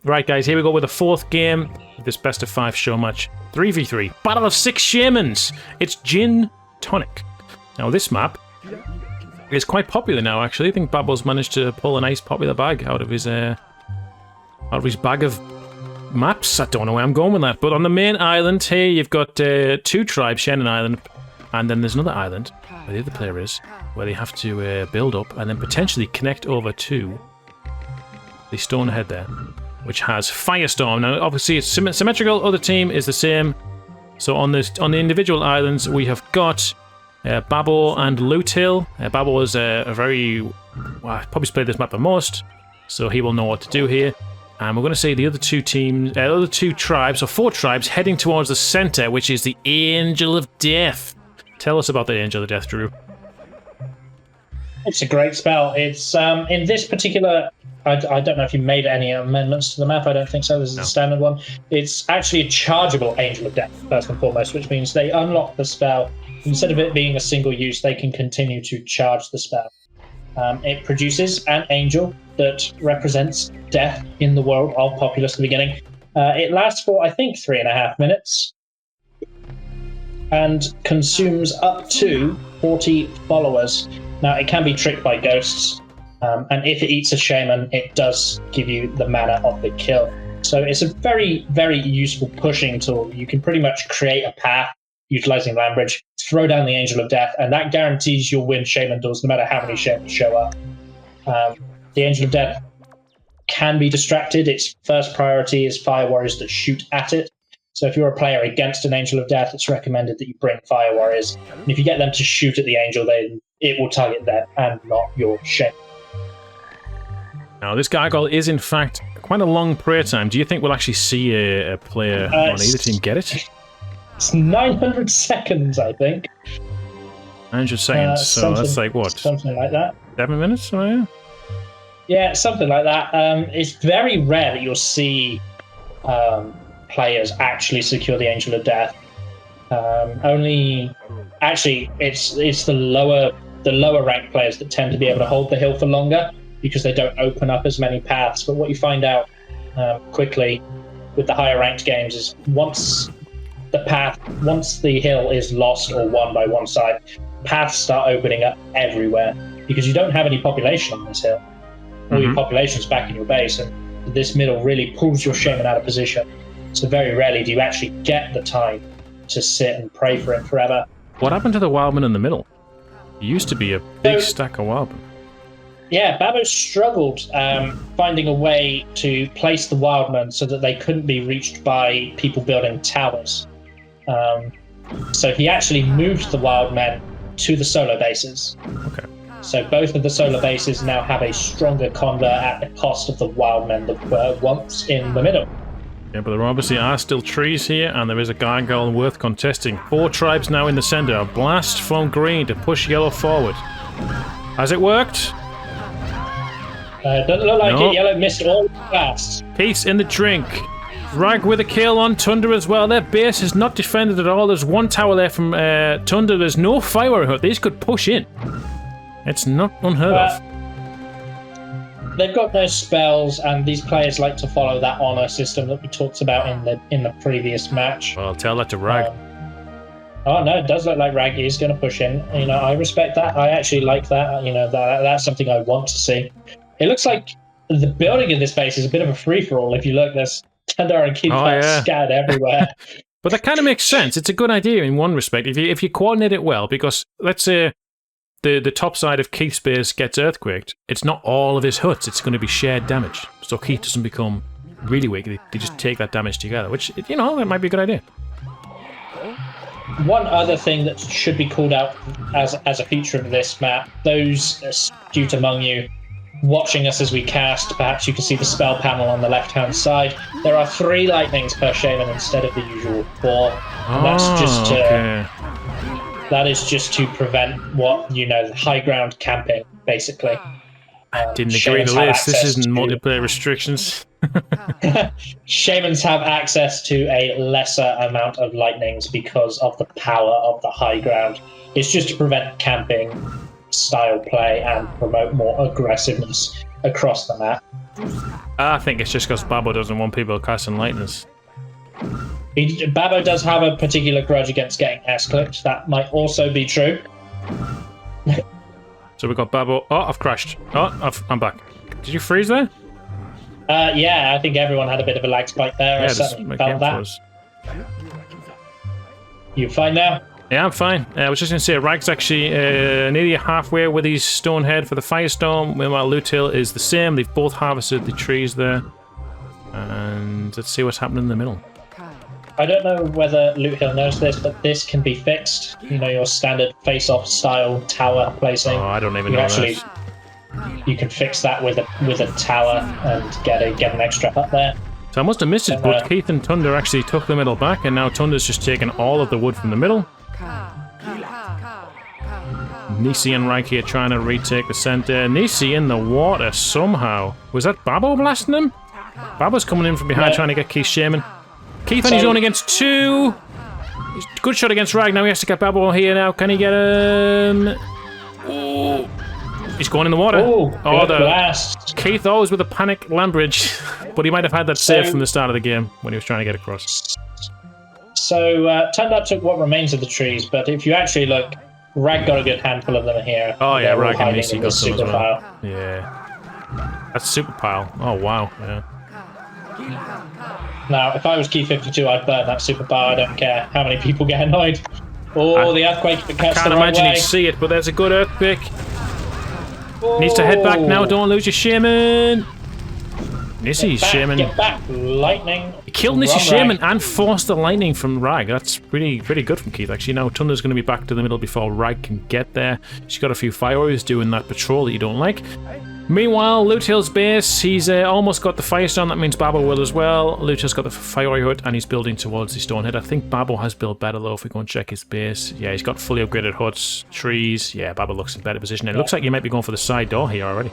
Right, guys, here we go with the fourth game of this best of 5 show match. 3v3. Battle of Six Shamans. It's Gin Tonic. Now, this map is quite popular now, actually. I think Babbo's managed to pull a nice popular bag out of his bag of maps. I don't know where I'm going with that. But on the main island here, you've got 2 tribes sharing an island. And then there's another island, where the other player is, where they have to build up and then potentially connect over to the stone ahead there, which has Firestorm. Now, obviously, it's symmetrical. Other team is the same. So on the individual islands, we have got Babbo and Loot Hill. Babbo is well, probably played this map the most, so he will know what to do here. And we're going to see the other 2 teams, other 2 tribes, or 4 tribes, heading towards the center, which is the Angel of Death. Tell us about the Angel of Death, Drew. It's a great spell. It's in this particular. I don't know if you made any amendments to the map. I don't think so. This is a standard one. It's actually a chargeable Angel of Death, first and foremost, which means they unlock the spell. Instead of it being a single use, they can continue to charge the spell. It produces an angel that represents death in the world of Populous at the beginning. It lasts for, I think, 3.5 minutes and consumes up to 40 followers. Now, it can be tricked by ghosts. And if it eats a shaman, it does give you the mana of the kill. So it's a very, very useful pushing tool. You can pretty much create a path utilizing Land Bridge, throw down the Angel of Death, and that guarantees you'll win shaman duels no matter how many shamans show up. The Angel of Death can be distracted. Its first priority is fire warriors that shoot at it. So if you're a player against an Angel of Death, it's recommended that you bring fire warriors. And if you get them to shoot at the angel, then it will target them and not your shaman. Now, this gargoyle is, in fact, quite a long prayer time. Do you think we'll actually see a player on either team get it? It's 900 seconds, I think. 900 seconds, so that's like, what? Something like that. 7 minutes? Oh, yeah. Yeah, something like that. It's very rare that you'll see players actually secure the Angel of Death. Actually, it's the lower ranked players that tend to be able to hold the hill for longer, because they don't open up as many paths. But what you find out quickly with the higher ranked games is once the hill is lost or won by one side, paths start opening up everywhere, because you don't have any population on this hill. All your population's back in your base, and this middle really pulls your shaman out of position. So very rarely do you actually get the time to sit and pray for it forever. What happened to the wildman in the middle? It used to be a big stack of wildmen. Yeah, Babbo struggled finding a way to place the wildmen so that they couldn't be reached by people building towers. So he actually moved the wildmen to the solo bases. Okay. So both of the solo bases now have a stronger convert at the cost of the wildmen that were once in the middle. Yeah, but there obviously are still trees here, and there is a gargoyle worth contesting. 4 tribes now in the center. A blast from green to push yellow forward. Has it worked? Doesn't look like it. Yellow missed all the blasts. Peace in the drink. Rag with a kill on Tundra as well. Their base is not defended at all. There's 1 tower there from Tundra. There's no fire hut. These could push in. It's not unheard of. They've got no spells, and these players like to follow that honor system that we talked about in the previous match. Well, tell that to Rag. Oh no, it does look like Rag is going to push in. You know, I respect that. I actually like that. You know, that's something I want to see. It looks like the building in this base is a bit of a free-for-all. If you look, there's Tundra and Keith scattered everywhere. But that kind of makes sense. It's a good idea in one respect. If you coordinate it well, because let's say the top side of Keith's base gets earthquaked, it's not all of his huts. It's going to be shared damage. So Keith doesn't become really weak. They just take that damage together, which, you know, that might be a good idea. One other thing that should be called out as a feature of this map, those astute among you watching us as we cast, perhaps you can see the spell panel on the left-hand side. There are 3 lightnings per shaman instead of the usual 4. And that's just to, that is just to prevent high ground camping, basically. I didn't agree to this. This isn't multiplayer restrictions. Shamans have access to a lesser amount of lightnings because of the power of the high ground. It's just to prevent camping style play and promote more aggressiveness across the map. I think it's just because Babbo doesn't want people casting lightnings. Babbo does have a particular grudge against getting S-clipped. That might also be true. So we got Babbo. Oh, I've crashed. Oh, I'm back. Did you freeze there? Yeah, I think everyone had a bit of a lag spike there. Yeah, I certainly felt that. You fine now? Yeah, I'm fine. I was just going to say, Rag's actually nearly halfway with his Stonehead for the Firestorm, meanwhile Loot Hill is the same. They've both harvested the trees there. And let's see what's happening in the middle. I don't know whether Loot Hill knows this, but this can be fixed. You know, your standard face-off style tower placing. Oh, I don't even know actually, that. You can fix that with a tower and get an extra hut there. So I must have missed it, but Keith and Thunder actually took the middle back, and now Thunder's just taken all of the wood from the middle. Nisi and Rag here trying to retake the center. Nisi in the water somehow. Was that Babbo blasting him? Babbo's coming in from behind trying to get Keith's Shaman. Keith on his own against 2. Good shot against Rag. Now he has to get Babbo here now. Can he get him? Ooh. He's going in the water. Ooh, Keith always with a panic land bridge. But he might have had that save from the start of the game when he was trying to get across. So, Tundar took what remains of the trees, but if you actually look, Rag got a good handful of them here. Oh yeah, Rag and Nisi got some as well. Pile. Yeah. That's super pile. Oh wow, yeah. Now, if I was Key 52, I'd burn that super pile. I don't care how many people get annoyed. Oh, the earthquake cuts the right way. I can't imagine he'd see it, but there's a good earthquake. Oh. Needs to head back now, don't lose your Shaman. Nisi's Shaman. Get back, lightning. He killed Nisi's Shaman and forced the lightning from Rag. That's pretty good from Keith, actually. Now Thunder's going to be back to the middle before Rag can get there. She's got a few fire warriors doing that patrol that you don't like. Meanwhile, Loot Hill's base, he's almost got the Firestorm. That means Babbo will as well. Loot Hill's got the fire warrior hut and he's building towards the Stonehead. I think Babbo has built better though if we go and check his base. Yeah, he's got fully upgraded huts, trees. Yeah, Babbo looks in better position. It looks like you might be going for the side door here already.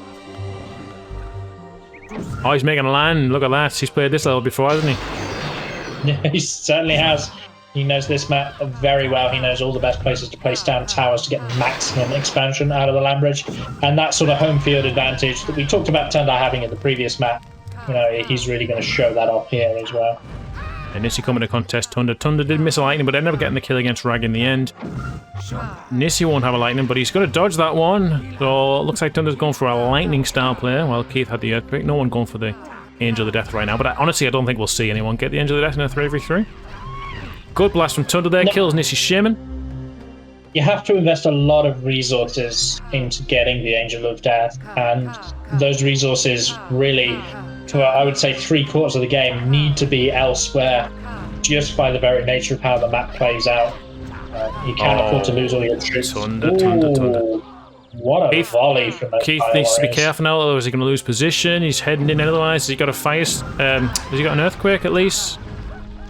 Oh, he's making a land. Look at that. He's played this level before, hasn't he? Yeah, he certainly has. He knows this map very well. He knows all the best places to place down towers to get maximum expansion out of the land bridge. And that sort of home field advantage that we talked about Tundar having in the previous map, you know, he's really going to show that off here as well. And Nisi coming to contest Thunder. Thunder did miss a lightning, but ended up getting the kill against Rag in the end. Nisi won't have a lightning, but he's got to dodge that one. So it looks like Thunder's going for a lightning style player, while Keith had the earthquake. No one going for the Angel of Death right now, but honestly I don't think we'll see anyone get the Angel of Death in a 3v3. Good blast from Thunder there, kills Nisi's Shaman. You have to invest a lot of resources into getting the Angel of Death, and those resources really, for I would say 3/4 of the game, need to be elsewhere, just by the very nature of how the map plays out. You can't afford to lose all your troops. Thunder. What a volley from those Keith needs to be careful now, otherwise he's going to lose position. He's heading in otherwise. He's got a fire. Has he got an earthquake at least?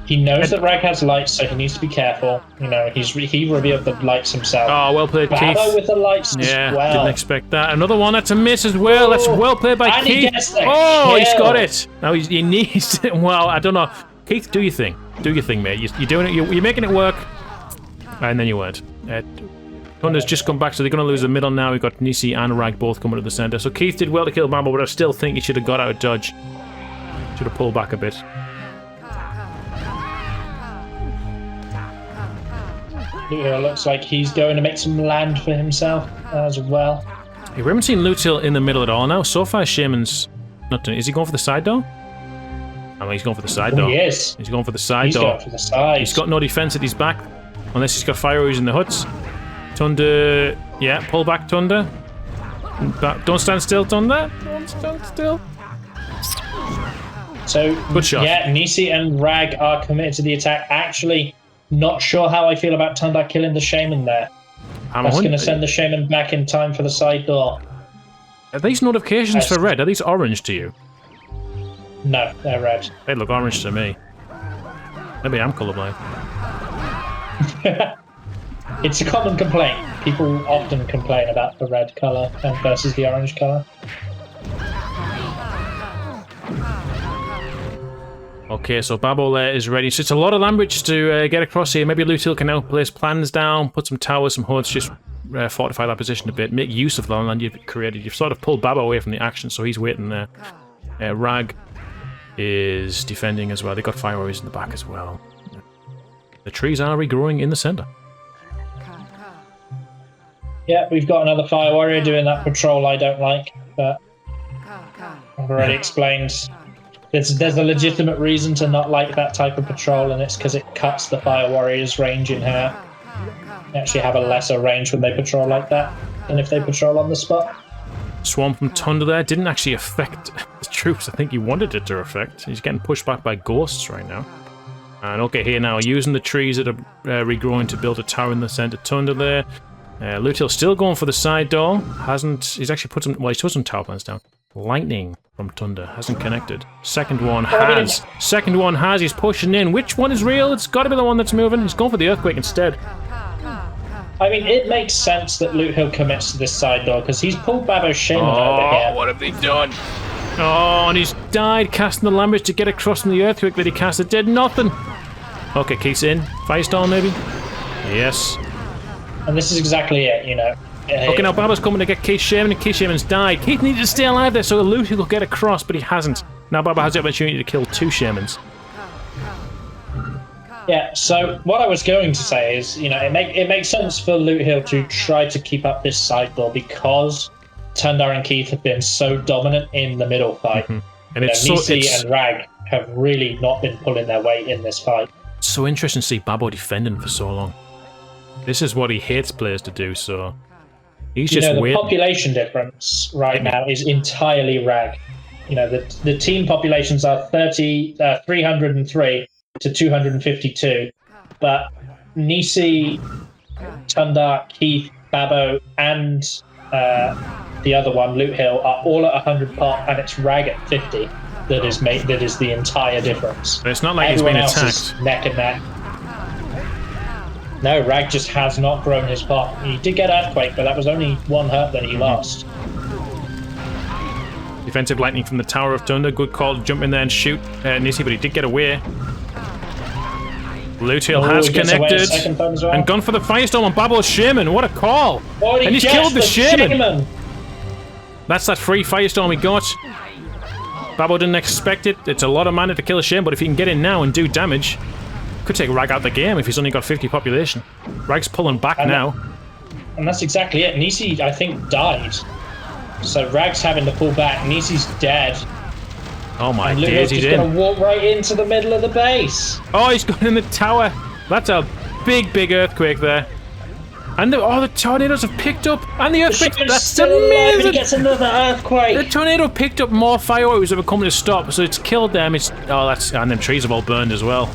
He knows that Rag has lights, so he needs to be careful. You know, he revealed the lights himself. Oh, well played, Keith. Babbo with the lights as well. Didn't expect that. Another one, that's a miss as well. That's well played by and Keith. He gets the kill. He's got it. it. Now he needs it. Well, I don't know. Keith, do your thing. Do your thing, mate. You're doing it. You're making it work. And then you weren't. Thunder's just come back, so they're going to lose the middle now. We've got Nisi and Rag both coming to the center. So Keith did well to kill Babbo, but I still think he should have got out of dodge. Should have pulled back a bit. It looks like he's going to make some land for himself as well. Hey, we haven't seen Loot Hill in the middle at all now. So far, Shaman's not doing. Is he going for the side door? I mean, he's going for the side door. He is. He's going for the side door. He's going for the side. He's got no defense at his back, unless he's got fire arrows in the huts. Thunder, yeah, pull back, Thunder. Don't stand still, Thunder. Don't stand still. So, good shot. Yeah, Nisi and Rag are committed to the attack. Actually, not sure how I feel about Tundar killing the Shaman there. That's going to send the Shaman back in time for the side door. Are these notifications for red? Are these orange to you? No, they're red. They look orange to me. Maybe I'm colorblind. It's a common complaint. People often complain about the red colour versus the orange colour. Okay, so Babbo there is ready. So it's a lot of land bridge to get across here. Maybe Loot Hill can now place plans down, put some towers, some huts, just fortify that position a bit, make use of the land you've created. You've sort of pulled Babbo away from the action, so he's waiting there. Rag is defending as well. They got fire warriors in the back as well. The trees are regrowing in the center. Yeah, we've got another fire warrior doing that patrol I don't like, but I've already explained. There's a legitimate reason to not like that type of patrol, and it's because it cuts the fire warrior's range in half. They actually have a lesser range when they patrol like that than if they patrol on the spot. Swarm from Thunder there didn't actually affect the troops I think he wanted it to affect. He's getting pushed back by ghosts right now. And okay, here now, using the trees that are regrowing to build a tower in the center. Thunder there. Lutil still going for the side door. He's actually put some, well, he's put some tower plans down. Lightning from Thunder hasn't connected. Second one has. He's pushing in. Which one is real? It's got to be the one that's moving. He's going for the earthquake instead. I mean, it makes sense that Loot Hill commits to this side door because he's pulled Babo's Shaman over here. What have they done? Oh, and he's died casting the language to get across from the earthquake that he casted. Did nothing. Okay, Keith's in. Firestorm, maybe? Yes. And this is exactly it, you know. Okay, now Babo's coming to get Keith Shaman, and Keith Shaman's died. Keith needed to stay alive there so Loot Hill could get across, but he hasn't. Now Babo has the opportunity to kill 2 Shamans. Yeah, so what I was going to say is, you know, it makes sense for Loot Hill to try to keep up this side door because Tundar and Keith have been so dominant in the middle fight. Mm-hmm. And it's Nisi and Rag have really not been pulling their weight in this fight. It's so interesting to see Babo defending for so long. This is what he hates players to do, so he's just the waiting. population difference right now is entirely Rag. You know, the team populations are 303 to 252, but Nisi, Tundar, Keith, Babo, and the other one, Loot Hill, are all at 100 pop, and it's Rag at 50 that is the entire difference. But it's not like Everyone he's been else attacked. Is neck and neck. No, Rag just has not grown his pop. He did get Earthquake, but that was only 1 hurt that he lost. Defensive lightning from the Tower of Thunder. Good call to jump in there and shoot Nisi, but he did get away. Loot Hill has connected and gone for the Firestorm on Babo's Shaman. What a call! And he's killed the Shaman. That's that free Firestorm he got. Babo didn't expect it. It's a lot of mana to kill a Shaman, but if he can get in now and do damage, could take Rag out the game if he's only got 50 population. Rag's pulling back now. And that's exactly it. Nisi, I think, died. So Rag's having to pull back. Nisi's dead. Oh my days, he's going to walk right into the middle of the base. Oh, he's gone in the tower. That's a big, big earthquake there. And the tornadoes have picked up. And the earthquake, that's amazing. He gets another earthquake. The tornado picked up more fireworks that were coming to stop, so it's killed them. And them trees have all burned as well.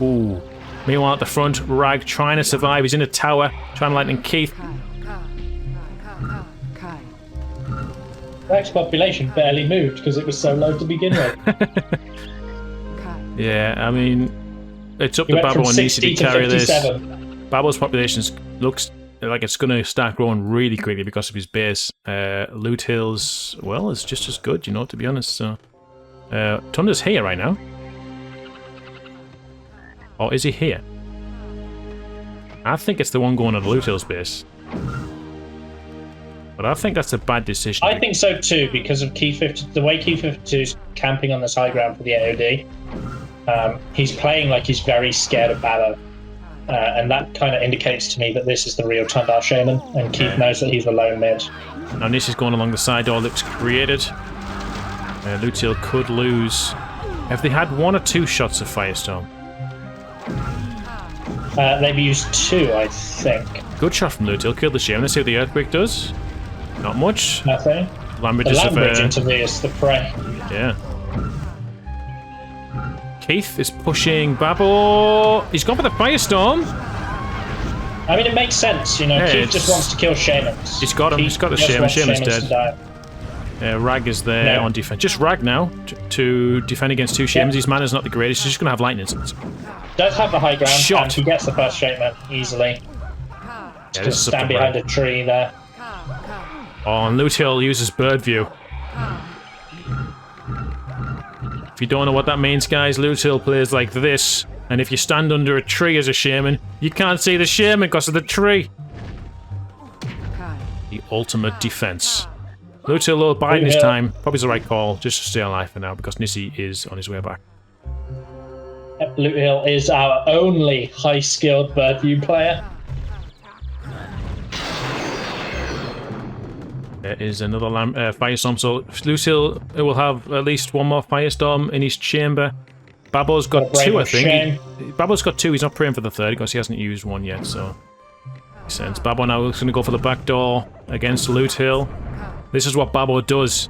Ooh. Meanwhile, at the front, Rag trying to survive. He's in a tower, trying to lightning Keith. Rag's population barely moved because it was so low to begin with. Yeah, I mean, it's up to Babo and Nisi to carry this. 57. Babo's population looks like it's going to start growing really quickly because of his base. Loot Hill's, well, is just as good, you know, to be honest. So, Thunder's here right now. Or is he here? I think it's the one going on Loot Hill's base. But I think that's a bad decision. I think so too, because of Key 50, the way Key 52 is camping on this high ground for the AOD. He's playing like he's very scared of Babo. And that kind of indicates to me that this is the real Tundar Shaman, and Keith knows that he's a lone mid. Now this is going along the side door that's created. Loot Hill could lose. Have they had 1 or 2 shots of Firestorm? They've used 2, I think. Good shot from Loot Hill, killed the Shaman. Let's see what the earthquake does. Not much. Nothing. Lambridge the Lambridge intervenes the prey. Yeah. Keith is pushing Babo. He's gone for the Firestorm. I mean, it makes sense, you know. Yeah, Keith just wants to kill Shamans. He's got him. He's got the Shaman. Shaman's dead. Rag is there on defense. Just Rag now to defend against 2 Shamans. His mana's not the greatest. He's just going to have lightning. Does have the high ground. Shot. And he gets the first Shaman easily. Just stand behind a tree there. Oh, and Loot Hill uses bird view. If you don't know what that means, guys, Loot Hill plays like this. And if you stand under a tree as a Shaman, you can't see the Shaman because of the tree. The ultimate defense. Loot Hill biding his Hill. time. Probably the right call, just to stay alive for now, because Nisi is on his way back. Loot Hill is our only high-skilled bird view player. There is another Firestorm, so Lucille will have at least one more Firestorm in his chamber. Babo's got two, I think. Babo's got two, he's not praying for the third because he hasn't used one yet, so... Makes sense. Babo now is going to go for the back door against Loot Hill. This is what Babo does.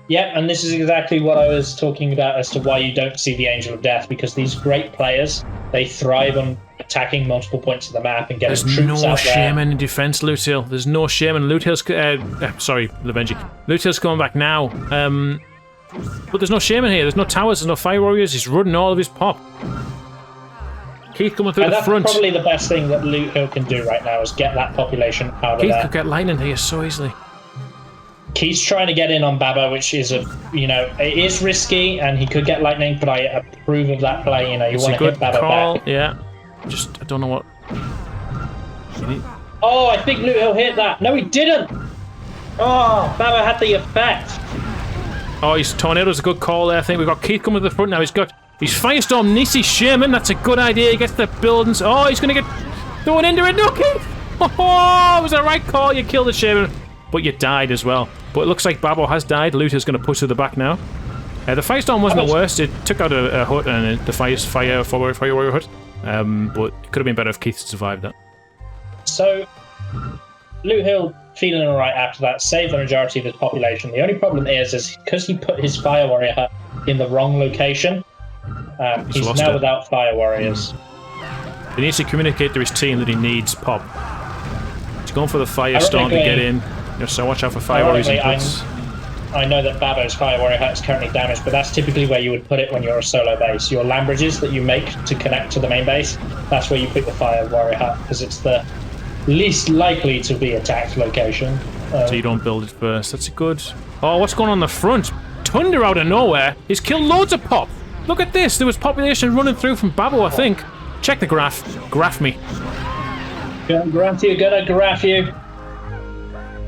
Yep, and this is exactly what I was talking about as to why you don't see the Angel of Death, because these great players, they thrive on attacking multiple points of the map and getting troops out there. There's no shaman in defense, Loot Hill. There's no shaman. Loot Hill's... sorry, Levenji. Loot Hill's coming back now. But there's no shaman here. There's no towers. There's no fire warriors. He's running all of his pop. Keith coming through the front. That's probably the best thing that Loot Hill can do right now is get that population out of there. Keith could get lightning here so easily. Keith's trying to get in on Babo, which is it is risky, and he could get lightning, but I approve of that play. You want to hit Babo back. Yeah. Just, I don't know what... Oh, I think Loot Hill hit that. No, he didn't. Oh, Babo had the effect. Oh, his Tornado's a good call there, I think. We've got Keith coming to the front now. He's got his Firestorm Nisi Shaman. That's a good idea. He gets the buildings. Oh, he's going to get thrown into it. No, Keith! Oh, it was the right call. You killed the Shaman, but you died as well. But it looks like Babo has died. Loot is going to push to the back now. The Firestorm wasn't the worst. It took out a hut and the fire warrior hut. But it could have been better if Keith survived that. So, Loot Hill feeling alright after that, saved the majority of his population. The only problem is because he put his fire warrior hut in the wrong location, he's now without fire warriors. He needs to communicate to his team that he needs pop. He's going for the Firestorm to get in. So watch out for fire warriors and huts. I know that Babo's fire warrior hut is currently damaged, but that's typically where you would put it when you're a solo base. Your land bridges that you make to connect to the main base, that's where you put the fire warrior hut, because it's the least likely to be attacked location. So you don't build it first. That's good. Oh, what's going on in the front? Thunder out of nowhere. He's killed loads of pop. Look at this. There was population running through from Babo, I think. Check the graph. Graph me. Gonna graph you.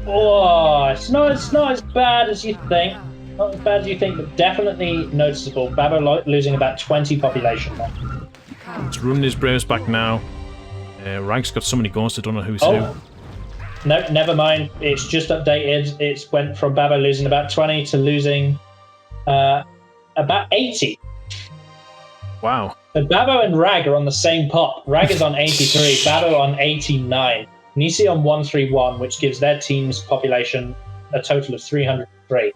Oh, it's not as bad as you think. Not as bad as you think, but definitely noticeable. Babo losing about 20 population there. It's running his braves back now. Rank's got so many ghosts, I don't know who's who. No, never mind. It's just updated. It's went from Babo losing about 20 to losing about 80. Wow. So Babo and Rag are on the same pop. Rag is on 83, Babo on 89. Nisi on 131, which gives their team's population a total of 303.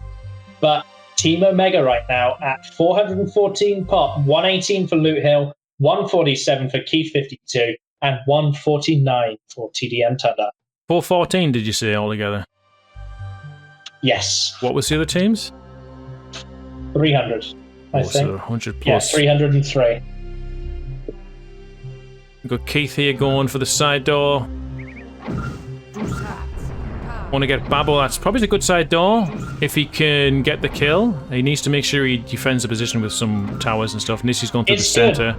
But Team Omega right now at 414 pop, 118 for Loot Hill, 147 for Key 52, and 149 for TDM Thunder. 414, did you say altogether? Yes. What was the other teams? 300, I think. So 100 plus. Yeah, 303. We've got Keith here going for the side door. Want to get Babo. That's probably a good side door. If he can get the kill, he needs to make sure he defends the position with some towers and stuff. Nissy's going through the center.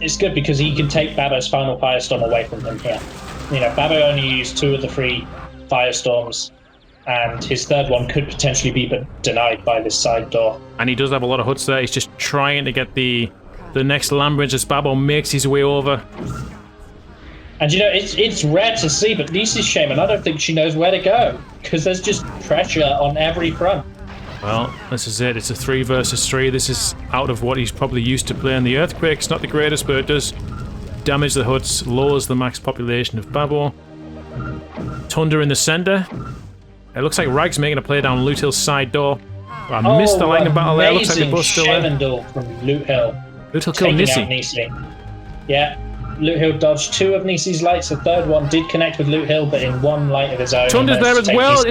It's good because he can take Babo's final Firestorm away from him here. Babo only used 2 of the 3 Firestorms, and his third one could potentially be denied by this side door. And he does have a lot of huts there. He's just trying to get the next land bridge as Babo makes his way over. And it's rare to see, but Nissy's Shaman, I don't think she knows where to go, because there's just pressure on every front. Well, this is it. It's a 3 versus 3. This is out of what he's probably used to playing. The Earthquake's not the greatest, but it does damage the huts, lowers the max population of Babo. Thunder in the center. It looks like Rag's making a play down Loot Hill's side door. I missed the lightning battle there. Looks like they're both still there. Shaman duel from Loot Hill. Loot Hill killed Nisi. Yeah. Loot Hill dodged 2 of Nissy's lights. The third one did connect with Loot Hill, but in 1 light of his own. Thunder's there as well.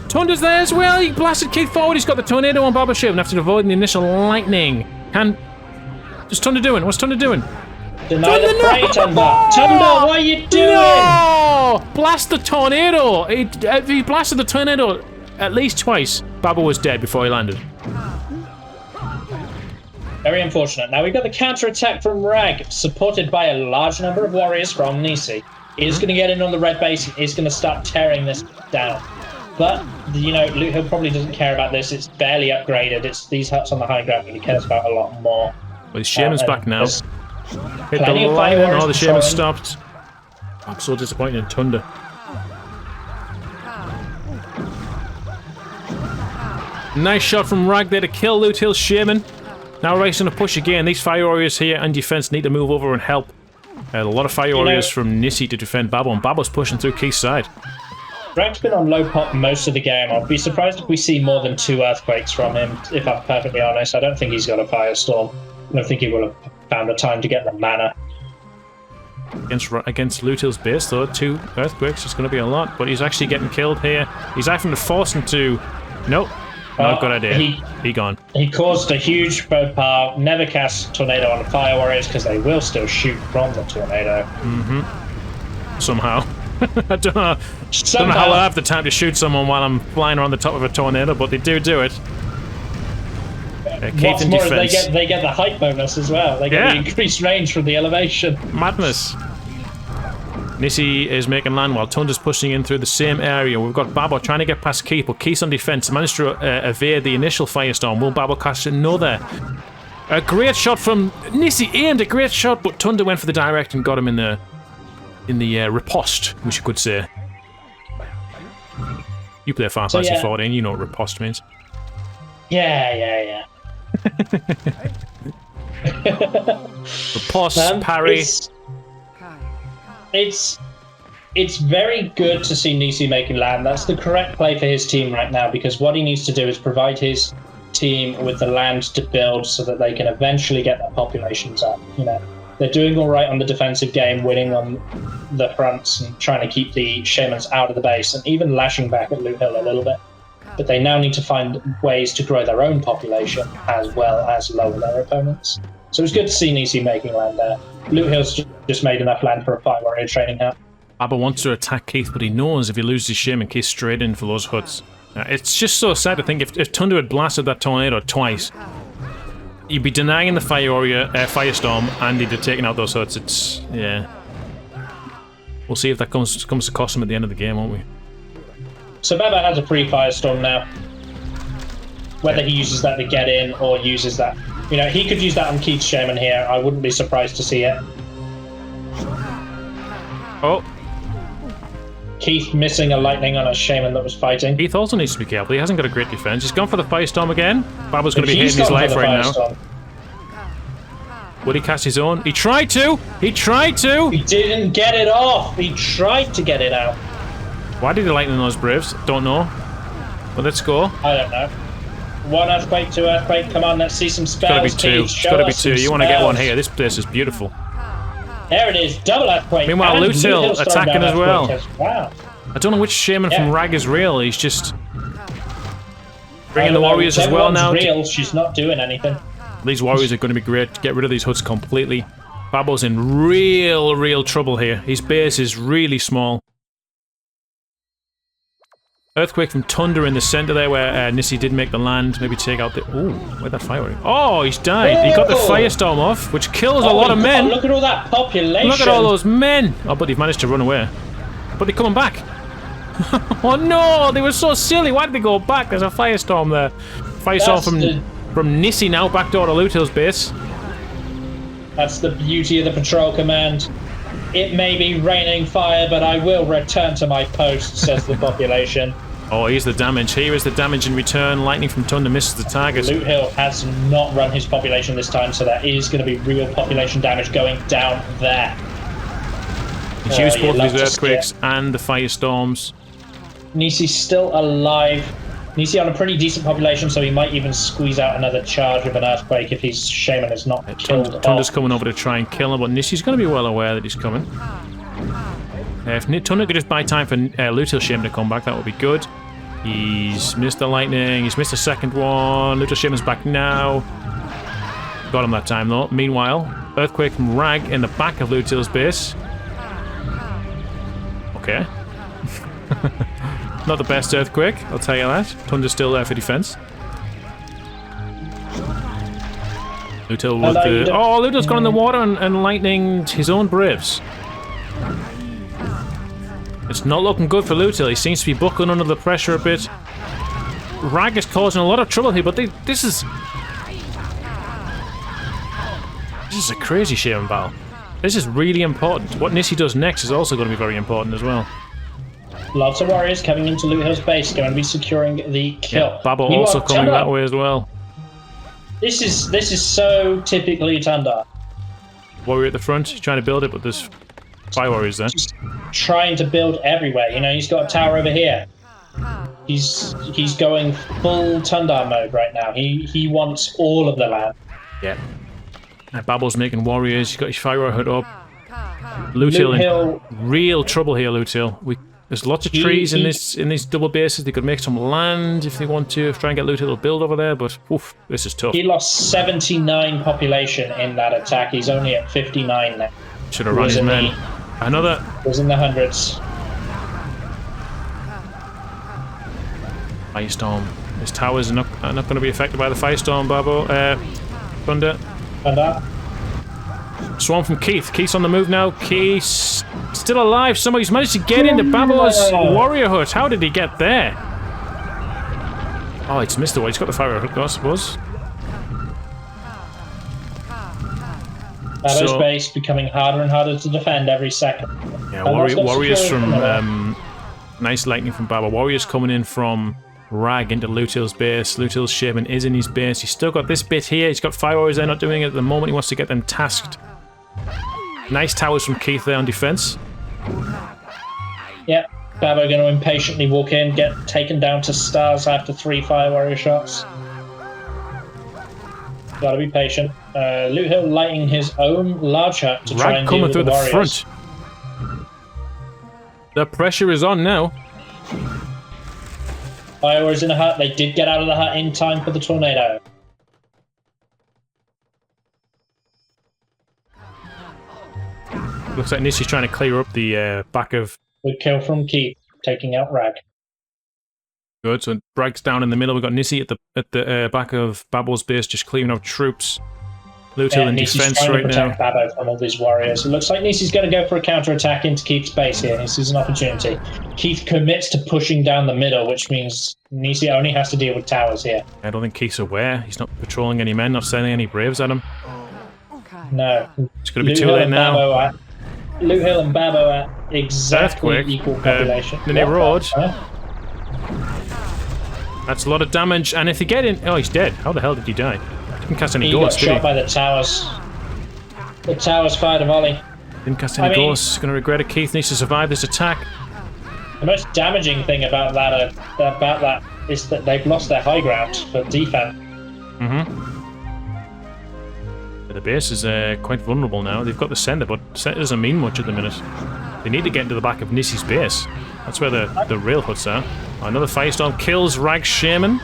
Thunder's there as well. He blasted Keith forward. He's got the tornado on Babo Shiv after avoiding the initial lightning. What's Thunder doing? What's Thunder doing? Deny the prey, Thunder. Thunder, what are you doing? No! Blast the tornado. If he blasted the tornado at least twice, Babo was dead before he landed. Very unfortunate. Now we've got the counter-attack from Rag, supported by a large number of warriors from Nisi. He's going to get in on the red base and he's going to start tearing this down. But, you know, Loot Hill probably doesn't care about this. It's barely upgraded. It's these huts on the high ground that he cares about a lot more. Well, his Shaman's back now. Hit the plenty of lightning. fire Oh, the Shaman warriors stopped. I'm so disappointed in Thunder. Nice shot from Rag there to kill Loot Hill's Shaman. Now racing to push again. These Fire Warriors here and defense need to move over and help. A lot of Fire Warriors from Nissi to defend Babbo, and Babbo's pushing through Keith's side. Rag's been on low pop most of the game. I'd be surprised if we see more than 2 Earthquakes from him, if I'm perfectly honest. I don't think he's got a Firestorm. I don't think he will have found the time to get the mana. Against Loot Hill's base, though, 2 Earthquakes is going to be a lot, but he's actually getting killed here. He's having to force him to... Nope. Not a good idea. He gone. He caused a huge faux pas. Never cast Tornado on Fire Warriors because they will still shoot from the Tornado. Somehow. I don't know how I have the time to shoot someone while I'm flying around the top of a tornado, but they do it. Keith in defense. They get the height bonus as well. They get the increased range from the elevation. Madness. Nissi is making land while Tunda's pushing in through the same area. We've got Babbo trying to get past Keith, but Keith's on defense. Managed to evade the initial Firestorm. Will Babbo cast another? A great shot from Nissi. Aimed a great shot, but Tunda went for the direct and got him in the riposte, which you could say. You play Final Fantasy 14, you know what riposte means. Yeah. Riposte, parry. It's very good to see Nissi making land. That's the correct play for his team right now, because what he needs to do is provide his team with the land to build so that they can eventually get their populations up. You know, they're doing all right on the defensive game, winning on the fronts and trying to keep the Shamans out of the base and even lashing back at Loot Hill a little bit. But they now need to find ways to grow their own population as well as lower their opponents. So it's good to see Nissi making land there. Loot Hill's just made enough land for a Fire Warrior training hut. Babbo wants to attack Keith, but he knows if he loses his Shaman, Keith's straight in for those huts. It's just so sad to think if Tunda had blasted that tornado twice, he'd be denying the Fire Warrior Firestorm, and he'd have taken out those huts. It's we'll see if that comes to cost him at the end of the game, won't we? So Babbo has a free Firestorm now. Whether he uses that to get in or uses that, you know, he could use that on Keith's Shaman here. I wouldn't be surprised to see it. Oh. Keith missing a lightning on a Shaman that was fighting. Keith also needs to be careful. He hasn't got a great defense. He's gone for the Firestorm again. Babbo's going to be hating his life right now. Would he cast his own? He tried to! He tried to! He didn't get it off! He tried to get it out. Why did he lightning those Braves? Don't know. But let's go. I don't know. 1 Earthquake, 2 Earthquake. Come on, let's see some spells. It's gotta be 2. It's gotta be 2. You want to get one here. This place is beautiful. There it is. Double Earthquake. Meanwhile, Loot Hill attacking as well. Wow. I don't know which Shaman from Rag is real. He's just bringing the Warriors as well now. Real. She's not doing anything. These Warriors are going to be great to get rid of these huts completely. Babbo's in real trouble here. His base is really small. Earthquake from Tunda in the center there, where Nissi did make the land. Maybe take out the... Ooh, where'd that fire... Oh, he's died. He got the Firestorm off, which kills a lot of men. Look at all that population. Look at all those men. Oh, but they've managed to run away. But they're coming back. Oh no, they were so silly. Why did they go back? There's a Firestorm there. Firestorm from Nissi now, backdoor to Loot Hill's base. That's the beauty of the patrol command. It may be raining fire, but I will return to my post, says the population. Oh, here's the damage. Here is the damage in return. Lightning from Tunda misses the target. Loot Hill has not run his population this time, so there is going to be real population damage going down there. He's used both of his Earthquakes and the Firestorms. Nissi's still alive. Nissi on a pretty decent population, so he might even squeeze out another charge with an Earthquake if his Shaman is not killed. Tunda's coming over to try and kill him, but Nissi's going to be well aware that he's coming. If Tunda could just buy time for Loot Hill Shaman to come back, that would be good. He's missed the lightning, he's missed the second one. Loot Hill Shaman's back now. Got him that time though. Meanwhile, Earthquake from Rag in the back of Loot Hill's base. Okay. Not the best Earthquake, I'll tell you that. Tunda's still there for defense. Loot Hill with the... Oh, Loot Hill's gone in the water and lightninged his own Braves. It's not looking good for Lutil. He seems to be buckling under the pressure a bit. Rag is causing a lot of trouble here, but this is a crazy Shaman battle. This is really important. What Nissi does next is also going to be very important as well. Lots of warriors coming into Loot Hill's base, going to be securing the kill. Yeah, Babo also coming that way as well. This is so typically Tundar. Warrior at the front, he's trying to build it, but there's 5 warriors there. Just trying to build everywhere. You know, he's got a tower over here. He's going full Tundar mode right now. He wants all of the land. Yeah. Babo's making warriors. He's got his fire hood up. Loot Hill in real trouble here. Loot Hill. There's lots of trees in these double bases. They could make some land if they want to. Try and get Loot Hill to build over there, but oof, this is tough. He lost 79 population in that attack. He's only at 59 now. Should have run his men. Another. Was in the hundreds. Firestorm. His towers are not going to be affected by the Firestorm, Babo. Thunder. Swarm from Keith. Keith's on the move now. Keith's still alive. Somebody's managed to get into Babo's warrior hut. How did he get there? Oh, it's missed the way. He's got the fire hut, I suppose. Babo's base becoming harder and harder to defend every second. Yeah, warriors from nice lightning from Babo. Warriors coming in from Rag into Loot Hill's base. Loot Hill's Shaman is in his base. He's still got this bit here. He's got 5 warriors there, not doing it at the moment. He wants to get them tasked. Nice towers from Keith there on defense. Yeah, Babo going to impatiently walk in, get taken down to stars after 3 fire warrior shots. Gotta be patient. Loot Hill lighting his own large hut to try and deal with the warriors. Coming through the front. The pressure is on now. Fire warriors in the hut. They did get out of the hut in time for the tornado. Looks like Nissi's trying to clear up the back of... Good kill from Keith, taking out Rag. Good, so Rag's down in the middle. We've got Nissi at the back of Babo's base, just clearing out troops. Loot Hill in defense right now. Protect Babo from all these warriors. It looks like Nissi's going to go for a counter-attack into Keith's base here. This is an opportunity. Keith commits to pushing down the middle, which means Nissi only has to deal with towers here. I don't think Keith's aware. He's not patrolling any men, not sending any braves at him. No. It's going to be too late now. Loot Hill and Babo at exactly equal population. Mini Road. That's a lot of damage, and if they get in... Oh, he's dead. How the hell did he die? Didn't cast any ghosts, did he? Got shot by the towers. The towers fired a volley. Didn't cast any ghosts. Going to regret it. Keith needs to survive this attack. The most damaging thing about that is that they've lost their high ground for defense. The base is quite vulnerable now. They've got the center, but the center doesn't mean much at the minute. They need to get into the back of Nissi's base. That's where the real huts are. Another Firestorm kills Rag's Shaman.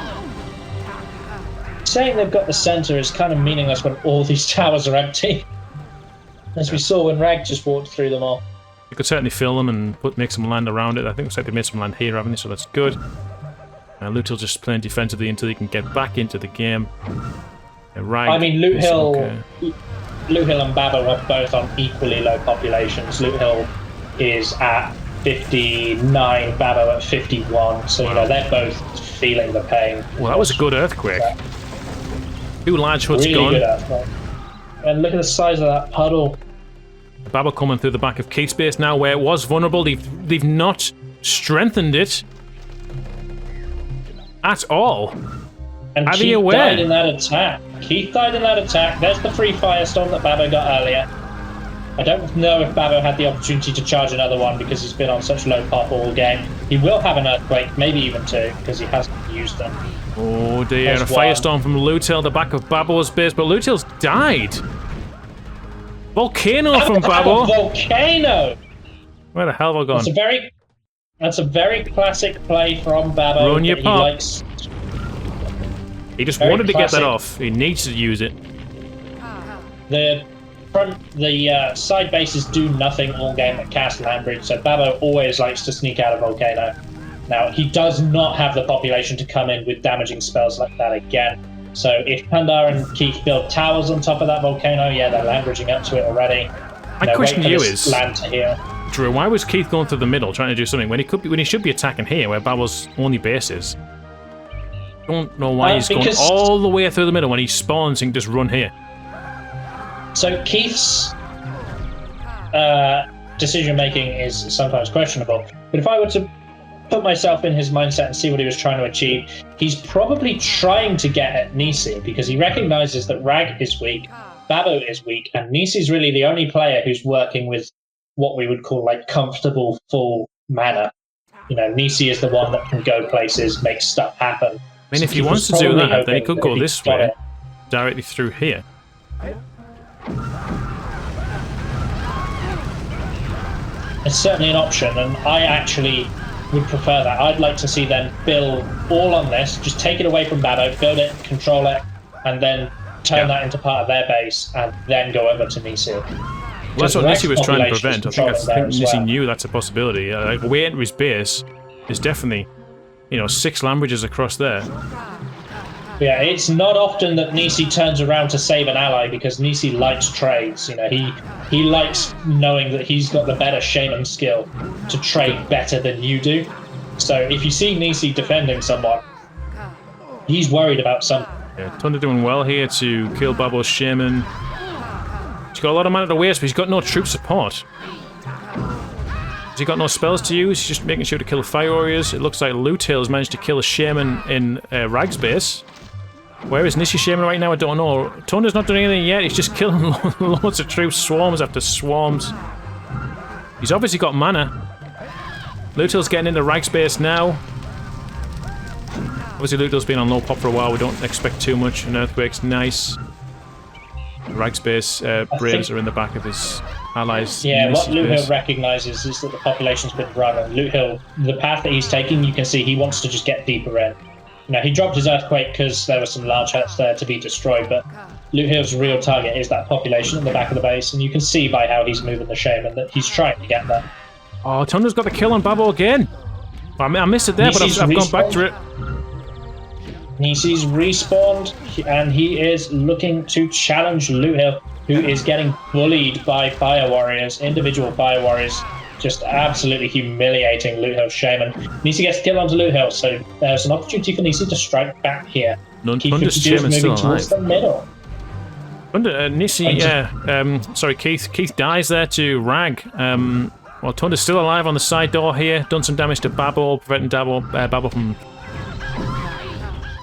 Saying they've got the center is kind of meaningless when all these towers are empty. As we saw when Rag just walked through them all. You could certainly fill them and make some land around it. I think it looks like they made some land here, haven't they? So that's good. Loot Hill just playing defensively until he can get back into the game. I mean, Loot Hill and Babo are both on equally low populations. Loot Hill is at 59, Babo at 51. So, you know, they're both feeling the pain. Well, that was a good earthquake. 2 large huts really gone. Good earthquake. And look at the size of that puddle. Babo coming through the back of Keith's base now, where it was vulnerable. They've not strengthened it at all. And Are Keith they aware? died in that attack. Keith died in that attack. There's the free Firestorm that Babo got earlier. I don't know if Babo had the opportunity to charge another one because he's been on such low pop all game. He will have an earthquake, maybe even 2, because he hasn't used them. Oh dear, and a Firestorm from Loot Hill, the back of Babo's base, but Loot Hill's died. Volcano from Babo. Volcano! Where the hell have I gone? That's a very classic play from Babo. Run your pop. He just wanted to get that off. He needs to use it. The side bases do nothing all game at Castle Ambridge, so Babo always likes to sneak out of Volcano. Now, he does not have the population to come in with damaging spells like that again. So if Pandar and Keith build towers on top of that Volcano, yeah, they're land bridging up to it already. My question to you is, land to here. Drew, why was Keith going through the middle trying to do something when he should be attacking here where Babel's only base is? Don't know why he's going all the way through the middle when he spawns and just run here. So Keith's decision making is sometimes questionable, but if I were to put myself in his mindset and see what he was trying to achieve, he's probably trying to get at Nisi because he recognizes that Rag is weak, Babo is weak, and Nisi's really the only player who's working with what we would call like comfortable full mana. You know, Nisi is the one that can go places, make stuff happen. I mean, if he wants to do that, then he could go this way, directly through here. It's certainly an option, and I actually would prefer that. I'd like to see them build all on this, just take it away from Babo, build it, control it, and then turn that into part of their base, and then go over to Nisi. Well, that's what Nisi was trying to prevent. I think Nisi knew that's a possibility. Like, way into his base is definitely, you know, 6 land bridges across there. Yeah, it's not often that Nisi turns around to save an ally because Nisi likes trades. You know, he likes knowing that he's got the better shaman skill to trade better than you do. So if you see Nisi defending someone, he's worried about something. Yeah, Thunder doing well here to kill Babo's shaman. He's got a lot of mana to waste, but he's got no troop support. Has he got no spells to use? He's just making sure to kill Fire Warriors. It looks like Lutil has managed to kill a shaman in Rag's base. Where is Nisi shaman right now? I don't know. Thunder's not doing anything yet. He's just killing loads of troops, swarms after swarms. He's obviously got mana. Lutil's getting into Rag's base now. Obviously Lutil's been on low pop for a while. We don't expect too much. An Earthquake's nice. Rag's base Braves are in the back of his allies. Yeah, what Lutil recognises is that the population's been run. Lutil, the path that he's taking, you can see he wants to just get deeper in. Now, he dropped his Earthquake because there were some large huts there to be destroyed, but Lutil's real target is that population at the back of the base, and you can see by how he's moving the shaman that he's trying to get there. Oh, Thunder's got the kill on Babo again. I missed it there, Nisi's but I've gone back to it. Nisi's respawned, and he is looking to challenge Lutil, who is getting bullied by Fire Warriors, individual Fire Warriors, just absolutely humiliating Lutil's shaman. Nisi gets the kill onto Lutil, so there's an opportunity for Nisi to strike back here. Thunder's shaman's still alive. The middle. Keith dies there to Rag. Well, Thunder's still alive on the side door here. Done some damage to Babo, preventing Babo from...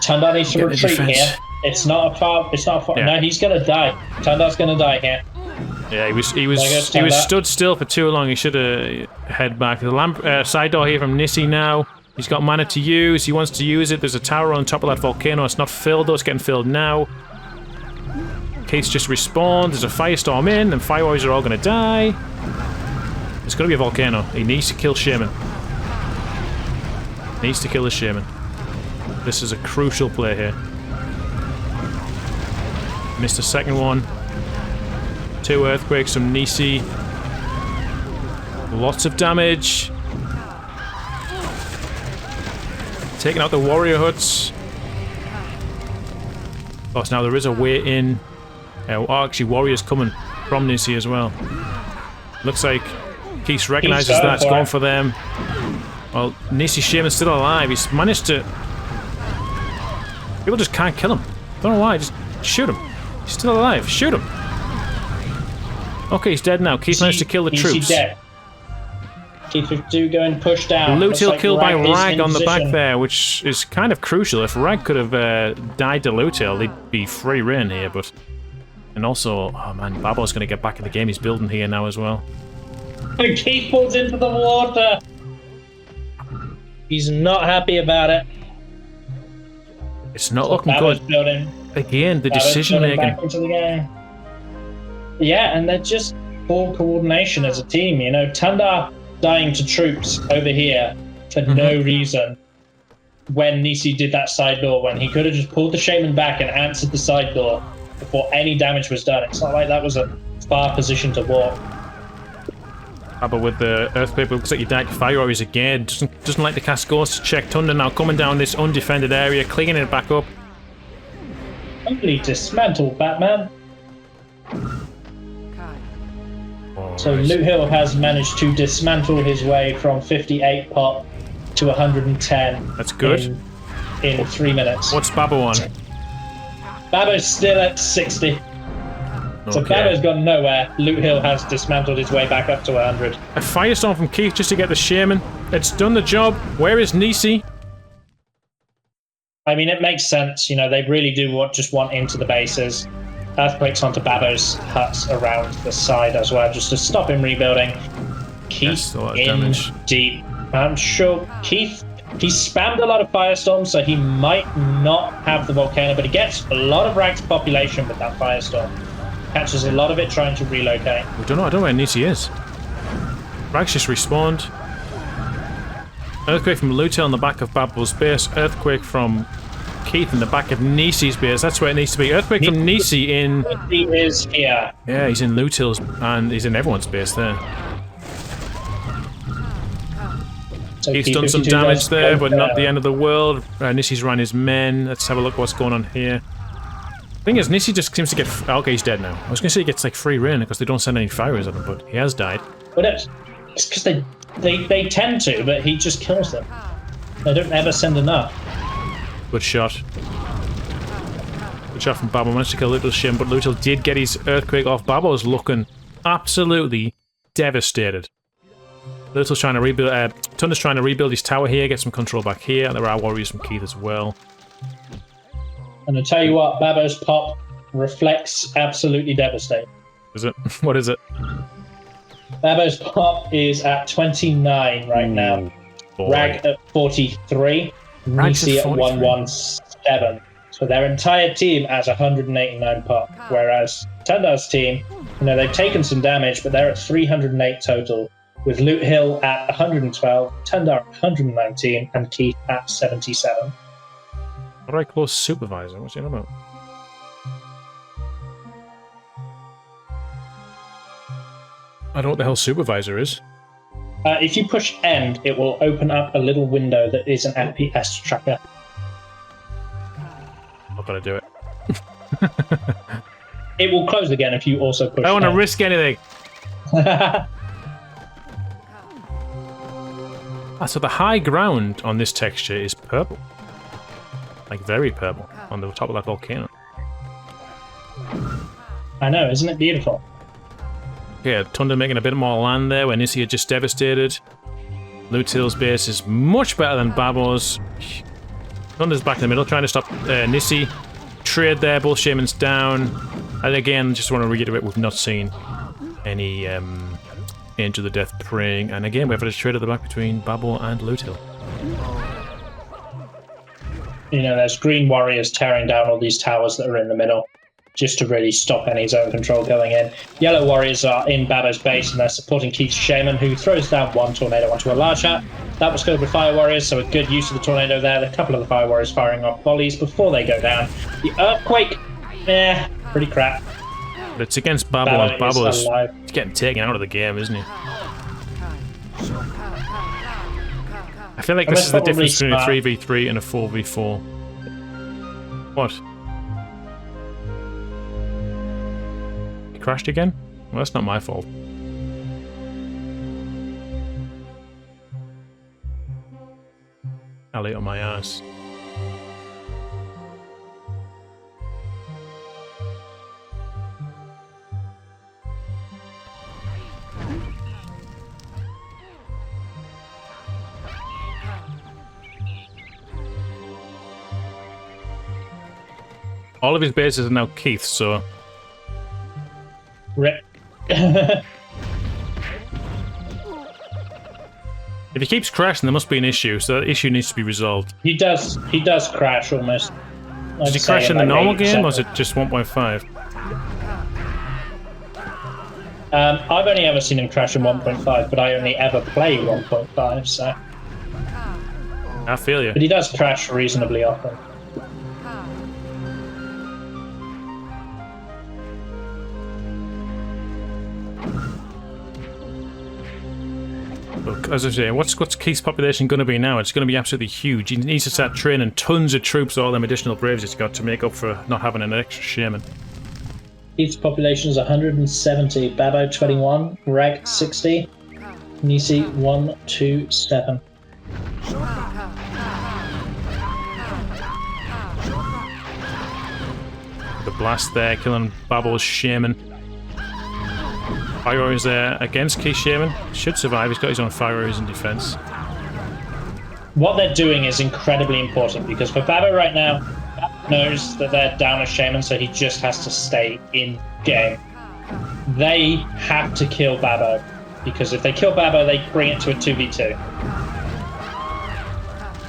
Tundar needs to retreat here. It's not a far. Yeah. No, he's gonna die. Tundar's gonna die here. Yeah, he was stood still for too long. He should have head back. The side door here from Nisi now. He's got mana to use. He wants to use it. There's a tower on top of that volcano. It's not filled though. It's getting filled now. Kate's just respawned. There's a firestorm in, and Fire Warriors are all gonna die. It's gonna be a volcano. He needs to kill Shaman. Needs to kill the Shaman. This is a crucial play here. Missed a second one. 2 earthquakes from Nisi. Lots of damage. Taking out the warrior huts. Of course, now there is a way in. Actually, warriors coming from Nisi as well. Looks like Keith recognises that's going for them. Well, Nisi Shaman's still alive. He's managed to... People just can't kill him. Don't know why. Just shoot him. He's still alive. Shoot him. Okay, he's dead now. Keith managed to kill the troops. He's dead. Keith do go and push down. Lutil killed by Rag on the back there, which is kind of crucial. If Rag could have died to Lutil, they'd be free reign here, but... And also, oh man, Babo's going to get back in the game. He's building here now as well. And Keith falls into the water. He's not happy about it. It's not looking good. Again, the decision making. Yeah, and they're just poor coordination as a team. You know, Tundar dying to troops over here for no reason. When Nisi did that side door, when he could have just pulled the shaman back and answered the side door before any damage was done. It's not like that was a far position to walk. But with the earthquake, it looks like you died to Fire Warriors again. Doesn't like the cast ghosts to check. Thunder now coming down this undefended area, cleaning it back up. Totally dismantled, Batman. So Loot Hill has managed to dismantle his way from 58 pop to 110. That's good. In 3 minutes. What's Babbo on? Babbo's still at 60. So Okay. Babbo's gone nowhere. Loot Hill has dismantled his way back up to 100. A firestorm from Keith just to get the shaman. It's done the job. Where is Nisi? I mean, it makes sense. You know, they really do just want into the bases. Earthquakes onto Babbo's huts around the side as well, just to stop him rebuilding. Keith A lot of in damage. deep. I'm sure Keith, he spammed a lot of firestorms, so he might not have the volcano, but he gets a lot of ranked population with that firestorm. Catches a lot of it trying to relocate. I don't know where Nisi is. Rags just respawned. Earthquake from Lutel on the back of Babel's base. Earthquake from Keith in the back of Nisi's base. That's where it needs to be. Earthquake from Nisi in... He is here. Yeah, he's in Lutel's and he's in everyone's base there. So Keith's done some P52 damage does there, go but not down. the end of the world. Nisi's ran his men. Let's have a look what's going on here. Thing is, Nisi just seems to get... Okay, he's dead now. I was going to say he gets like free reign because they don't send any fires at him, but he has died. But it's because they tend to, but he just kills them. They don't ever send enough. Good shot. Good shot from Babel. Managed to kill Lutel's Shin, but Lutel did get his Earthquake off. Babel's looking absolutely devastated. Lutel's trying to rebuild... Tunder's trying to rebuild his tower here, get some control back here, and there are warriors from Keith as well. And I tell you what, Babbo's pop reflects absolutely devastating. Is it? What is it? Babbo's pop is at 29 right now. Boy. Rag at 43. Rag's Nisi at at 43. 117. So their entire team has 189 pop, whereas Tundar's team, you know, they've taken some damage, but they're at 308 total, with Loot Hill at 112, Tundar at 119, and Keith at 77. How do I close Supervisor? What's he on about? I don't know what the hell Supervisor is. If you push end, it will open up a little window that is an FPS tracker. I'm not gonna do it. It will close again if you also push I don't want to end. risk anything. So the high ground on this texture is purple. Like very purple on the top of that volcano. I know, isn't it beautiful? Yeah, Tunder making a bit more land there when Nisi had just devastated. Lutil's base is much better than Babo's. Tunder's back in the middle trying to stop Nisi. Trade there, both shamans down. And again, just want to reiterate, we've not seen any Angel of the Death praying. And again, we have a trade at the back between Babo and Lutil. You know, there's green warriors tearing down all these towers that are in the middle, just to really stop any zone control going in. Yellow warriors are in Babo's base, and they're supporting Keith's shaman, who throws down one tornado onto a large hut. That was filled with fire warriors, so a good use of the tornado there. A couple of the fire warriors firing off volleys before they go down. The earthquake, pretty crap. But it's against Babo, Babo and Babo's is alive. getting taken out of the game, isn't he? I feel like And this is that's the difference between a probably 3v3 and a 4v4. What? He crashed again? Well, that's not my fault. Alley on my ass. All of his bases are now Keith, so... Rip. If he keeps crashing, there must be an issue, so that issue needs to be resolved. He does crash almost. Does he crash in the normal game, or is it just 1.5? I've only ever seen him crash in 1.5, but I only ever play 1.5, so... I feel you. But he does crash reasonably often. Look, as I say, what's Keith's population going to be now? It's going to be absolutely huge. He needs to start training tons of troops, all them additional braves he's got to make up for not having an extra shaman. Keith's population is 170. Babo 21. Reg 60. Nisi 127. The blast there, killing Babo's Shaman. Fire Warriors there against Keith's Shaman. Should survive, he's got his own Fire Warriors in defense. What they're doing is incredibly important because for Babo right now, Babo knows that they're down a Shaman, so he just has to stay in game. They have to kill Babo because if they kill Babo, they bring it to a 2v2.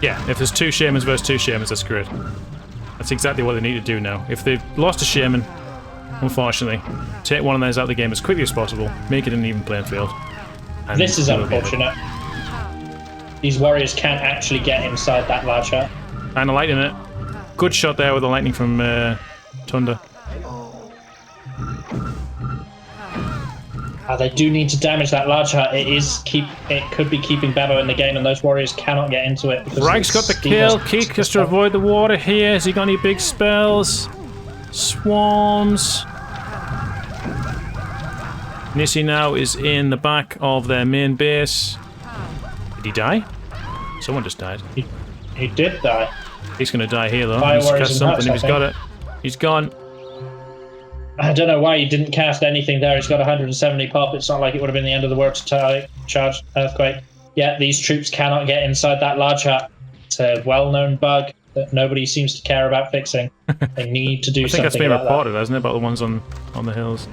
Yeah, if there's two Shamans versus two Shamans, that's great. That's exactly what they need to do now. If they've lost a Shaman, unfortunately, take one of those out of the game as quickly as possible, make it an even playing field. This is unfortunate. These warriors can't actually get inside that large hut. And a lightning it. Good shot there with the lightning from Thunder. They do need to damage that large hut. It could be keeping Babo in the game, and those warriors cannot get into it. Rag's got the kill. Keith has to avoid the water here. Has he got any big spells? Swarms. Nissi now is in the back of their main base. Did he die? Someone just died. He did die. He's going to die here, though. He's cast something. He's got it. He's gone. I don't know why he didn't cast anything there. He's got 170 pop. It's not like it would have been the end of the world to charge Earthquake. Yeah, these troops cannot get inside that large hut. It's a well-known bug that nobody seems to care about fixing. They need to do something. I think that's been reported, that. hasn't it, about the ones on the hills?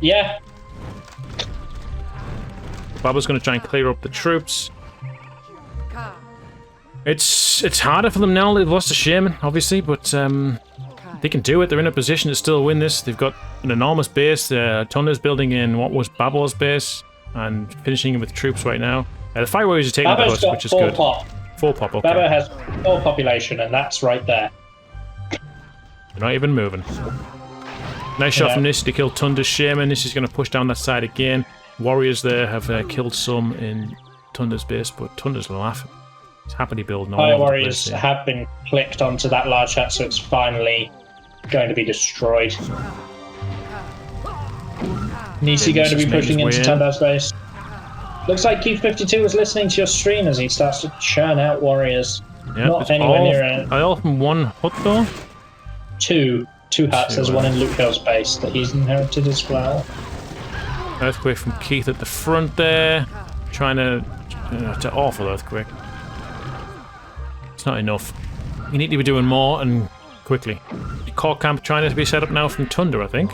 Yeah. Babo's going to try and clear up the troops. It's harder for them now. They've lost a Shaman, obviously, but they can do it. They're in a position to still win this. They've got an enormous base. Thunder's building in what was Babo's base and finishing it with troops right now. The Fire Warriors are taking the host, which is good. Pop. Full pop, okay. Babo has full population, and that's right there. They're not even moving. Nice shot from Nissi to kill Thunder's Shaman. Nissi's going to push down that side again. Warriors there have killed some in Thunder's base, but Thunder's laughing. He's happily building all Fire over Warriors the place, have been clicked onto that large hut, so it's finally going to be destroyed. Nissi going to be pushing into Thunder's base. Looks like Keith 52 was listening to your stream as he starts to churn out warriors. Yep, not anywhere near it. Are they all from one hut though? Two huts. There's one in Luke Hill's base that he's inherited as well. Earthquake from Keith at the front there. Trying to... it's an awful earthquake. It's not enough. You need to be doing more and quickly. Core camp trying to be set up now from Thunder, I think.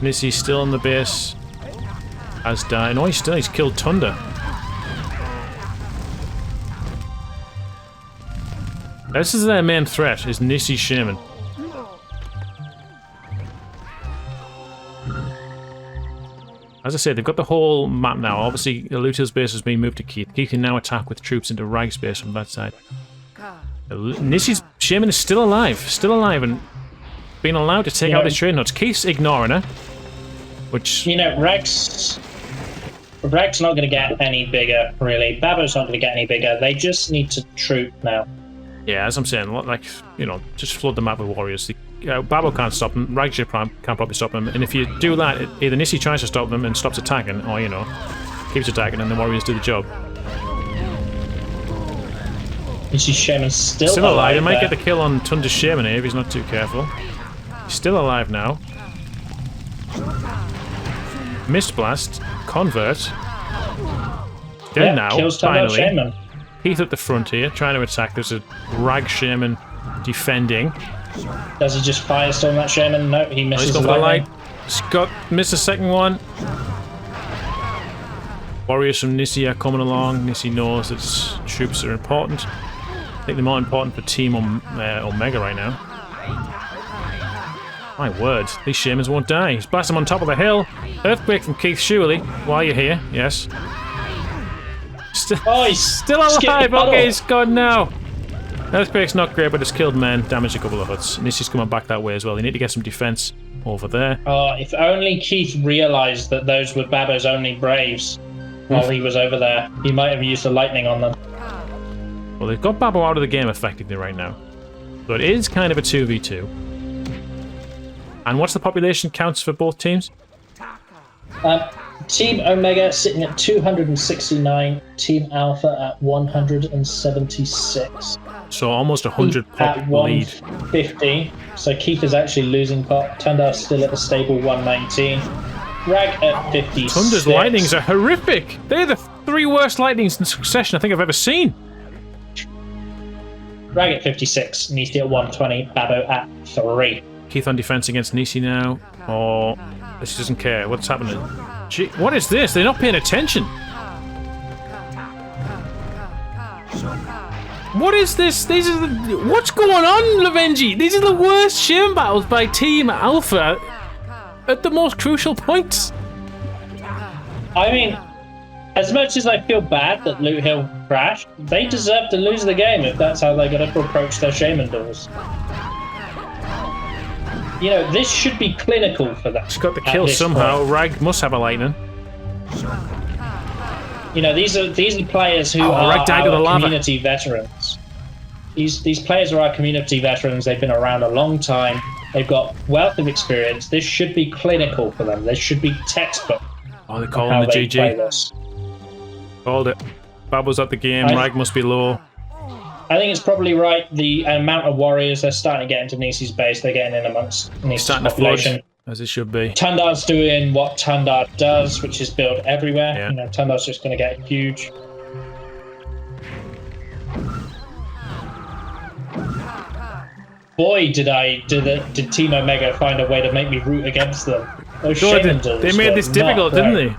Nissi's still in the base. Has died. No, he's killed Thunder. This is their main threat, is Nissi's Shaman. As I said, they've got the whole map now. Obviously, Luther's base has been moved to Keith. Keith can now attack with troops into Rag's base from that side. Nissi's Shaman is still alive, and being allowed to take out his trade notes. Keith's ignoring her, which... You know, Rag's not going to get any bigger, really. Babo's not going to get any bigger. They just need to troop now. Yeah, as I'm saying, like, you know, just flood the map with warriors. Babo can't stop them, Ragship can't probably stop them, and if you do that, either Nissi tries to stop them and stops attacking, or, you know, keeps attacking and the warriors do the job. Nissi's Shaman's still alive. He might get the kill on Thunder's Shaman here if he's not too careful. He's still alive now. Mist Blast, Convert. Dead now, finally. Shaman. Keith at the front here, trying to attack. There's a Rag Shaman defending. Does he just firestorm that Shaman? No, he misses the light. Missed the second one. Warriors from Nissi are coming along. Nissi knows that troops are important. I think they're more important for Team Omega right now. My word, these Shamans won't die. He's blasting them on top of the hill. Earthquake from Keith, surely. While you're here, yes. He's still alive. Okay, he's gone now. Earthquake's not great, but it's killed men, damaged a couple of huts. Nissi's coming back that way as well. They need to get some defense over there. If only Keith realized that those were Babo's only Braves while he was over there. He might have used the lightning on them. Well, they've got Babo out of the game effectively right now. So it is kind of a 2v2. And what's the population counts for both teams? Team Omega sitting at 269, Team Alpha at 176. So almost 100 pop at lead. 150. So Keith is actually losing pop. Tundar's still at a stable 119. Rag at 56. Tunder's lightnings are horrific. They're the 3 worst lightnings in succession I think I've ever seen. Rag at 56. Nisi at 120. Babbo at 3. Keith on defense against Nisi now. Oh, this doesn't care. What's happening? Gee, what is this? They're not paying attention. What is this? These are what's going on, Lavenji? These are the worst shaman battles by Team Alpha at the most crucial points. I mean, as much as I feel bad that Loot Hill crashed, they deserve to lose the game if that's how they're going to approach their shaman duels. You know, this should be clinical for them. She's got the kill somehow. Rag must have a lightning. You know, these are players who are Rag died to the lava. Community veterans. These players are our community veterans. They've been around a long time. They've got wealth of experience. This should be clinical for them. This should be textbook. Oh, they're calling the GG. Called it. Babbo's at the game. Rag must be low. I think it's probably right. The amount of warriors, they're starting to get into Nisi's base. They're getting in amongst Nisi's population. To flood, as it should be. Tundar's doing what Tundar does, which is build everywhere. Yeah. You know, Tundar's just going to get huge. Boy, did Team Omega find a way to make me root against them. Those shaman duels they made this difficult, didn't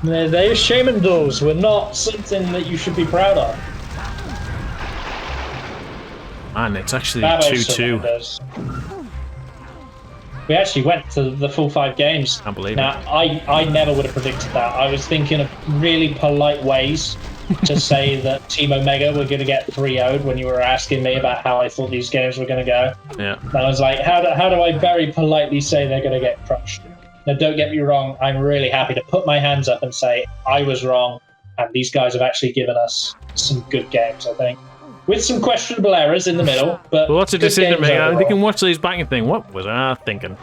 they? Those shaman duels were not something that you should be proud of. Man, it's actually 2-2. We actually went to the full 5 games. Can't believe now, it. I never would have predicted that. I was thinking of really polite ways to say that Team Omega were going to get 3-0'd when you were asking me about how I thought these games were going to go. Yeah. And I was like, how do I very politely say they're going to get crushed? Now, don't get me wrong. I'm really happy to put my hands up and say I was wrong, and these guys have actually given us some good games, I think. With some questionable errors in the middle, but what's a decision maker? overall. They can watch these back and think, what was I thinking?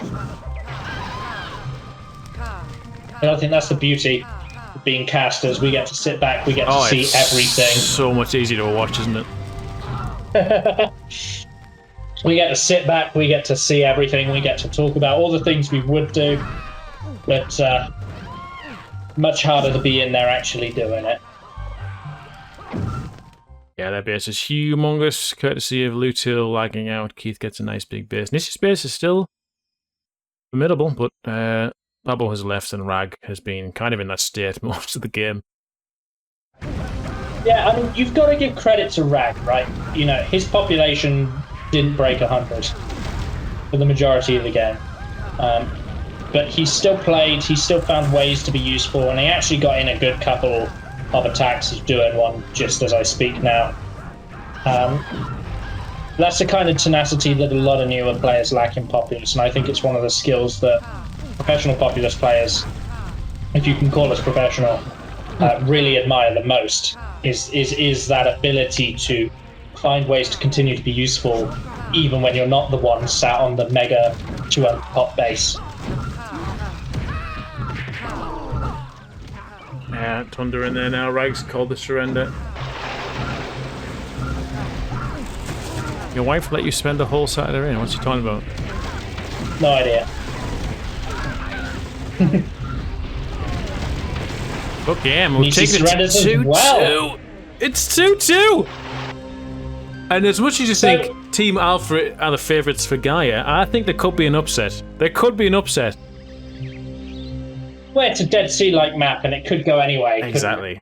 And I think that's the beauty of being casters. We get to sit back, we get to see everything. So much easier to watch, isn't it? We get to sit back, we get to see everything, we get to talk about all the things we would do, but much harder to be in there actually doing it. Yeah, their base is humongous, courtesy of Loot Hill lagging out. Keith gets a nice big base. Nisi's base is still formidable, but Babbo has left and Rag has been kind of in that state most of the game. Yeah, I mean, you've got to give credit to Rag, right? You know, his population didn't break 100 for the majority of the game. But he still played, he still found ways to be useful, and he actually got in a good couple of attacks. He's doing one just as I speak now. That's the kind of tenacity that a lot of newer players lack in Populous, and I think it's one of the skills that professional Populous players, if you can call us professional, really admire the most, is that ability to find ways to continue to be useful even when you're not the one sat on the mega 200 pop base. Yeah, Thunder in there now. Rag's called the surrender. Your wife let you spend the whole Saturday in? What's she talking about? No idea. Okay, and we'll take it to 2-2. Well. It's 2-2! And as much as you think Team Alpha are the favourites for Gaia, I think there could be an upset. There could be an upset. Well, it's a Dead Sea-like map, and it could go anyway. Exactly.